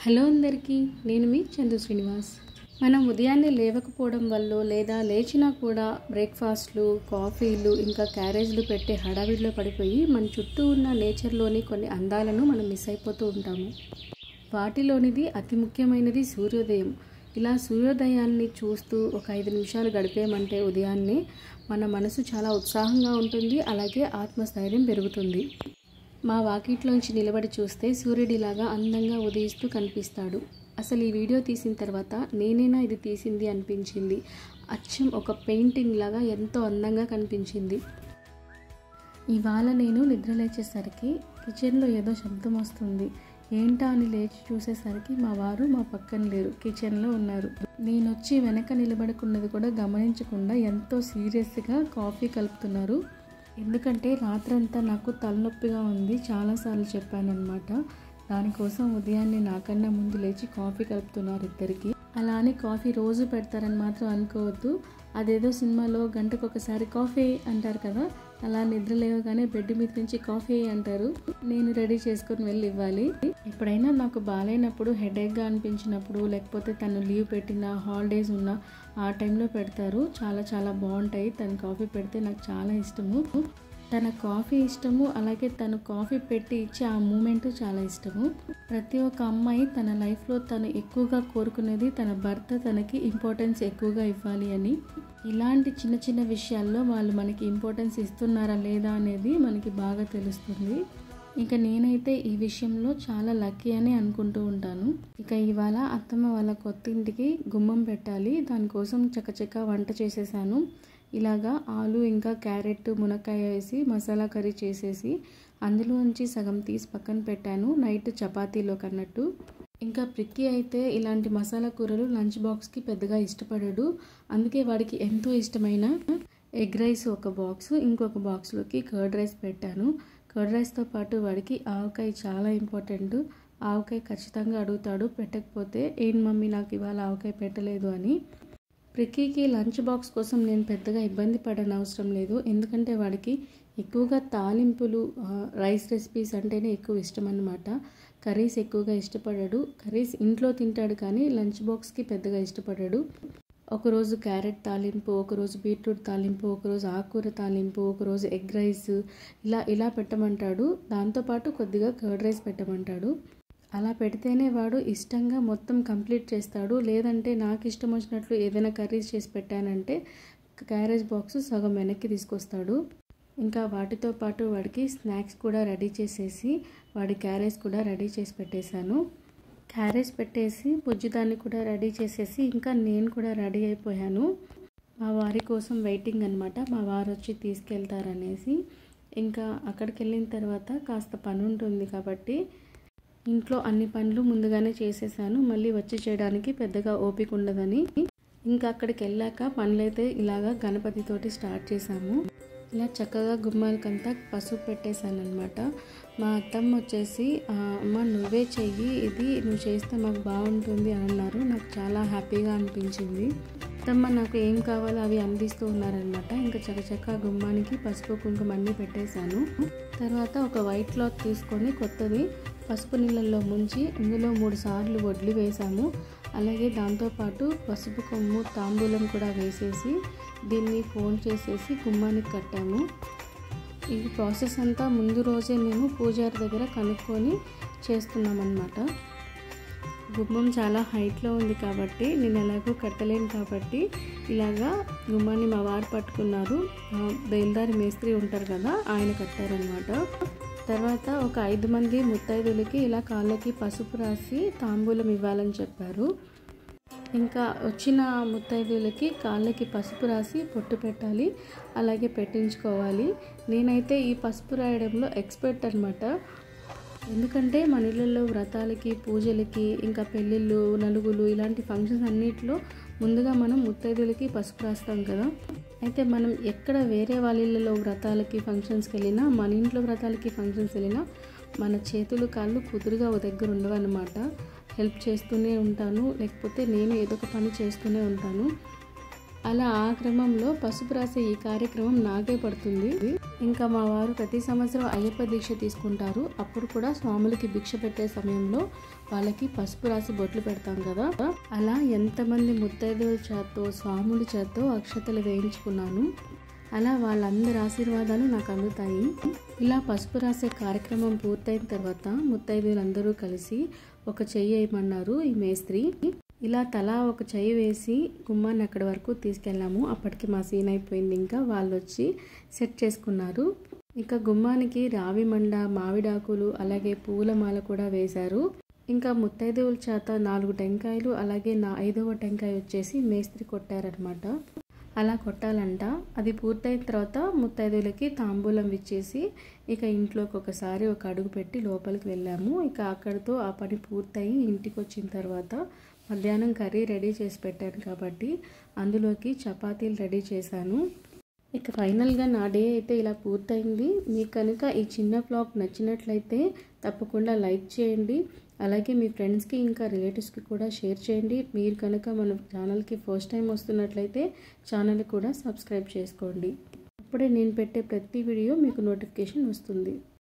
Hello అందరికీ, నేను మీ చందు శ్రీనివాస్. మనం ఉదయాన్నే లేవకపోవడం వల్ల లేదా లేచినా కూడా బ్రేక్ఫాస్ట్లు, కాఫీలు ఇంకా క్యారేజ్లు పెట్టే హడావిడిలో పడిపోయి మన చుట్టూ ఉన్న నేచర్లోని కొన్ని అందాలను మనం మిస్ అయిపోతూ ఉంటాము. వాటిలోనిది అతి ముఖ్యమైనది సూర్యోదయం. ఇలా సూర్యోదయాన్ని చూస్తూ ఒక 5 నిమిషాలు గడిపేయమంటే ఉదయాన్నే మన మనసు చాలా ఉత్సాహంగా ఉంటుంది, అలాగే ఆత్మస్థైర్యం పెరుగుతుంది. మా వాకిట్లోంచి నిలబడి చూస్తే సూర్యుడిలాగా అందంగా ఉదయిస్తూ కనిపిస్తాడు. అసలు ఈ వీడియో తీసిన తర్వాత నేనేనా ఇది తీసింది అనిపించింది. అచ్చం ఒక పెయింటింగ్ లాగా ఎంతో అందంగా కనిపించింది. ఇవాళ నేను నిద్రలేచేసరికి కిచెన్లో ఏదో శబ్దం వస్తుంది. ఏంటా అని లేచి చూసేసరికి మా వారు మా పక్కన లేరు, కిచెన్లో ఉన్నారు. నేను వచ్చి వెనక నిలబడుకున్నది కూడా గమనించకుండా ఎంతో సీరియస్గా కాఫీ కలుపుతున్నారు. ఎందుకంటే రాత్రంతా నాకు తలనొప్పిగా ఉంది, చాలాసార్లు చెప్పానన్నమాట. దానికోసం ఉదయాన్నే నాకన్నా ముందు లేచి కాఫీ కలుపుతున్నారు ఇద్దరికి. అలా అని కాఫీ రోజు పెడతారని మాత్రం అనుకోవద్దు. అదేదో సినిమాలో గంటకు ఒకసారి కాఫీ అంటారు కదా, అలా నిద్ర లేవగానే బెడ్ మీద నుంచి కాఫీ అంటారు. నేను రెడీ చేసుకొని వెళ్ళి ఇవ్వాలి. ఎప్పుడైనా నాకు బాగాలేనప్పుడు, హెడేక్గా అనిపించినప్పుడు, లేకపోతే తను లీవ్ పెట్టిన హాలిడేస్ ఉన్న ఆ టైంలో పెడతారు. చాలా చాలా బాగుంటాయి. తను కాఫీ పెడితే నాకు చాలా ఇష్టము. తన కాఫీ ఇష్టము, అలాగే తను కాఫీ పెట్టి ఇచ్చే ఆ మూమెంట్ చాలా ఇష్టము. ప్రతి ఒక్క అమ్మాయి తన లైఫ్లో తను ఎక్కువగా కోరుకునేది తన భర్త తనకి ఇంపార్టెన్స్ ఎక్కువగా ఇవ్వాలి అని. ఇలాంటి చిన్న చిన్న విషయాల్లో వాళ్ళు మనకి ఇంపార్టెన్స్ ఇస్తున్నారా లేదా అనేది మనకి బాగా తెలుస్తుంది. ఇక నేనైతే ఈ విషయంలో చాలా లక్కీ అని అనుకుంటూ ఉంటాను. ఇక ఇవాళ అత్తమ్మ వాళ్ళ కొత్త ఇంటికి గుమ్మం పెట్టాలి. దానికోసం చకచక వంట చేసేసాను. ఇలాగా ఆలు ఇంకా క్యారెట్, మునక్కాయ వేసి మసాలా కర్రీ చేసేసి అందులోంచి సగం తీసి పక్కన పెట్టాను, నైట్ చపాతీలో కన్నట్టు. ఇంకా ప్రిక్కీ అయితే ఇలాంటి మసాలా కూరలు లంచ్ బాక్స్కి పెద్దగా ఇష్టపడాడు. అందుకే వాడికి ఎంతో ఇష్టమైన ఎగ్ రైస్ ఒక బాక్స్, ఇంకొక బాక్స్లోకి కర్డ్ రైస్ పెట్టాను. కర్డ్ రైస్తో పాటు వాడికి ఆవకాయ చాలా ఇంపార్టెంట్. ఆవకాయ ఖచ్చితంగా అడుగుతాడు, పెట్టకపోతే ఏంటి మమ్మీ నాకు ఇవాళ ఆవకాయ పెట్టలేదు అని. ప్రిక్కీకి లంచ్ బాక్స్ కోసం నేను పెద్దగా ఇబ్బంది పడని అవసరం లేదు. ఎందుకంటే వాడికి ఎక్కువగా తాలింపులు, రైస్ రెసిపీస్ అంటేనే ఎక్కువ ఇష్టం అన్నమాట. కర్రీస్ ఎక్కువగా ఇష్టపడాడు. కర్రీస్ ఇంట్లో తింటాడు కానీ లంచ్ బాక్స్కి పెద్దగా ఇష్టపడాడు. ఒకరోజు క్యారెట్ తాలింపు, ఒకరోజు బీట్రూట్ తాలింపు, ఒకరోజు ఆకుకూర తాలింపు, ఒకరోజు ఎగ్ రైస్, ఇలా పెట్టమంటాడు. దాంతోపాటు కొద్దిగా కర్డ్ రైస్ పెట్టమంటాడు. అలా పెడితేనే వాడు ఇష్టంగా మొత్తం కంప్లీట్ చేస్తాడు. లేదంటే నాకు ఇష్టం వచ్చినట్లు ఏదైనా కర్రీస్ చేసి పెట్టానంటే క్యారేజ్ బాక్స్ సగం వెనక్కి తీసుకొస్తాడు. ఇంకా వాటితో పాటు వాడికి స్నాక్స్ కూడా రెడీ చేసేసి వాడి క్యారేజ్ కూడా రెడీ చేసి పెట్టేశాను. క్యారేజ్ పెట్టేసి బుజ్జిదాన్ని కూడా రెడీ చేసేసి ఇంకా నేను కూడా రెడీ అయిపోయాను. మా వారి కోసం వెయిటింగ్ అనమాట. మా వారు వచ్చి తీసుకెళ్తారనేసి. ఇంకా అక్కడికి వెళ్ళిన తర్వాత కాస్త పని ఉంటుంది కాబట్టి ఇంట్లో అన్ని పనులు ముందుగానే చేసేసాను. మళ్ళీ వచ్చి చేయడానికి పెద్దగా ఓపిక ఉండదని. ఇంకా అక్కడికి వెళ్ళాక పనులైతే ఇలాగా గణపతితోటి స్టార్ట్ చేసాము. ఇలా చక్కగా గుమ్మాలకంతా పసుపు పెట్టేశాను అనమాట. మా అత్తమ్మ వచ్చేసి అమ్మ నువ్వే చెయ్యి, ఇది నువ్వు చేస్తే మాకు బాగుంటుంది అని అన్నారు. నాకు చాలా హ్యాపీగా అనిపించింది. అత్తమ్మ నాకు ఏం కావాలో అవి అందిస్తూ ఉన్నారనమాట. ఇంకా చకచక్క గుమ్మానికి పసుపు కుంకుమ అన్నీ పెట్టేశాను. తర్వాత ఒక వైట్ క్లాత్ తీసుకొని కొత్తది పసుపు నీళ్ళల్లో ముంచి ఇందులో 3 సార్లు వడ్లు వేసాము. అలాగే దాంతోపాటు పసుపు కొమ్ము, తాంబూలం కూడా వేసేసి దీన్ని ఫోల్డ్ చేసేసి గుమ్మానికి కట్టాము. ఈ ప్రాసెస్ అంతా ముందు రోజే మేము పూజారి దగ్గర కనుక్కొని చేస్తున్నామన్నమాట. గుమ్మం చాలా హైట్లో ఉంది కాబట్టి నేను ఎలాగో కట్టలేను కాబట్టి ఇలాగా గుమ్మాన్ని మా వారు పట్టుకున్నారు. బయలుదారి మేస్త్రి ఉంటారు కదా, ఆయన కట్టారనమాట. తర్వాత ఒక 5 మంది ముత్తైదులకి ఇలా కాళ్ళకి పసుపు రాసి తాంబూలం ఇవ్వాలని చెప్పారు. ఇంకా వచ్చిన ముత్తైదులకి కాళ్ళకి పసుపు రాసి పొట్టు పెట్టాలి, అలాగే పెట్టించుకోవాలి. నేనైతే ఈ పసుపు రాయడంలో ఎక్స్పర్ట్ అనమాట. ఎందుకంటే మన ఇళ్ళల్లో వ్రతాలకి, పూజలకి, ఇంకా పెళ్ళిళ్ళు, నలుగులు ఇలాంటి ఫంక్షన్స్ అన్నిటిలో ముందుగా మనం ముత్తైదులకి పసుపు రాస్తాం కదా. అయితే మనం ఎక్కడ వేరే వాళ్ళ ఇళ్ళలో వ్రతాలకి, ఫంక్షన్స్కి వెళ్ళినా, మన ఇంట్లో వ్రతాలకి, ఫంక్షన్స్కి వెళ్ళినా మన చేతులు కాళ్ళు కుదురుగా ఒక దగ్గర ఉండవన్నమాట. హెల్ప్ చేస్తూనే ఉంటాను, లేకపోతే నేను ఏదో ఒక పని చేస్తూనే ఉంటాను. అలా ఆ క్రమంలో పసుపు రాసే ఈ కార్యక్రమం నాకే పడుతుంది. ఇంకా మా వారు ప్రతి సంవత్సరం అయ్యప్ప దీక్ష తీసుకుంటారు. అప్పుడు కూడా స్వాములకి భిక్ష పెట్టే సమయంలో వాళ్ళకి పసుపు రాసి బొట్లు పెడతాం కదా, అలా ఎంతమంది ముత్తైదువుల చేత్తో స్వాముల చేత్తో అక్షతలు వేయించుకున్నాను. అలా వాళ్ళందరి ఆశీర్వాదాలు నాకు అందుతాయి. ఇలా పసుపు రాసే కార్యక్రమం పూర్తయిన తర్వాత ముత్తైదువులందరూ కలిసి ఒక చెయ్యి వేయమన్నారు ఈ మేస్త్రి. ఇలా తలా ఒక చెయ్యి వేసి గుమ్మాన్ని అక్కడి వరకు తీసుకెళ్ళాము. అప్పటికి మా సీన్ అయిపోయింది. ఇంకా వాళ్ళు వచ్చి సెట్ చేసుకున్నారు. ఇంకా గుమ్మానికి రావి మండ, మామిడాకులు అలాగే పూలమాల కూడా వేశారు. ఇంకా ముత్తైదువుల చేత 4 టెంకాయలు అలాగే 5వ టెంకాయ వచ్చేసి మేస్త్రి కొట్టారనమాట. అలా కొట్టాలంట. అది పూర్తయిన తర్వాత ముత్తైదువులకి తాంబూలం ఇచ్చేసి ఇక ఇంట్లోకి ఒకసారి ఒక అడుగు పెట్టి లోపలికి వెళ్ళాము. ఇక అక్కడితో ఆ పని పూర్తయి ఇంటికి వచ్చిన తర్వాత మధ్యాహ్నం కర్రీ రెడీ చేసి పెట్టాను కాబట్టి అందులోకి చపాతీలు రెడీ చేశాను. ఇక ఫైనల్గా నా డే అయితే ఇలా పూర్తయింది. మీకు కనుక ఈ చిన్న బ్లాగ్ నచ్చినట్లయితే తప్పకుండా లైక్ చేయండి. అలాగే మీ ఫ్రెండ్స్కి ఇంకా రిలేటివ్స్కి కూడా షేర్ చేయండి. మీరు కనుక మన ఛానల్కి ఫస్ట్ టైం వస్తున్నట్లయితే ఛానల్ కూడా సబ్స్క్రైబ్ చేసుకోండి. అప్పుడే నేను పెట్టే ప్రతి వీడియో మీకు నోటిఫికేషన్ వస్తుంది.